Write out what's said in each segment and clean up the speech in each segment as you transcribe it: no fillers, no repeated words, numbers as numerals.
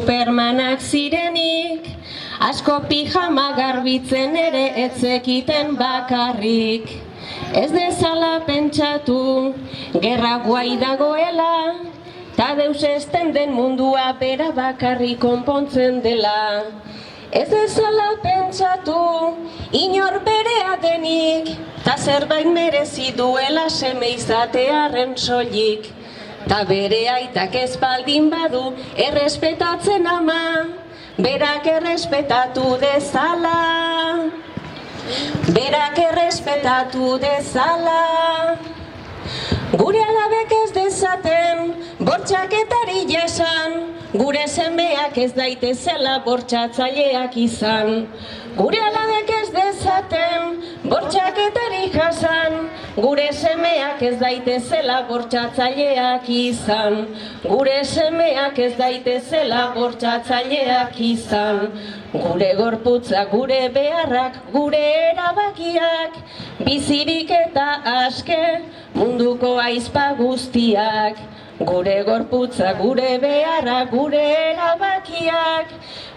Supermanak zirenik, asko pijama garbitzen ere etzekiten bakarrik. Ez dezala pentsatu, gerra guai dagoela, ta deus esten den mundua bera bakarrik konpontzen dela. Ez dezala pentsatu, inor berea denik, ta zerbait merezi duela seme izatearen soilik. Ta bere aitak ez baldin badu, errespetatzen ama, berak errespetatu dezala. Berak errespetatu dezala. Gure alabek ez dezaten, bortxaketari jasan, gure semeak ez daitezela bortxatzaileak izan. Gure alabek ez dezaten, bortxaketari jasan, gure semeak ez daitezela bortxatzaileak izan. Gure semeak ez daitezela bortxatzaileak izan. Gure gorputza, gure beharrak, gure erabakiak, bizirik eta aske, munduko aizpa guztiak. Gure gorputza, gure beharrak, gure erabakiak,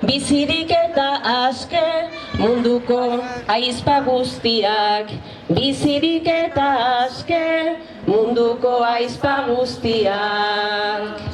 bizirik eta aske, munduko aizpa guztiak. Bizirik eta aske, munduko aizpa guztiak.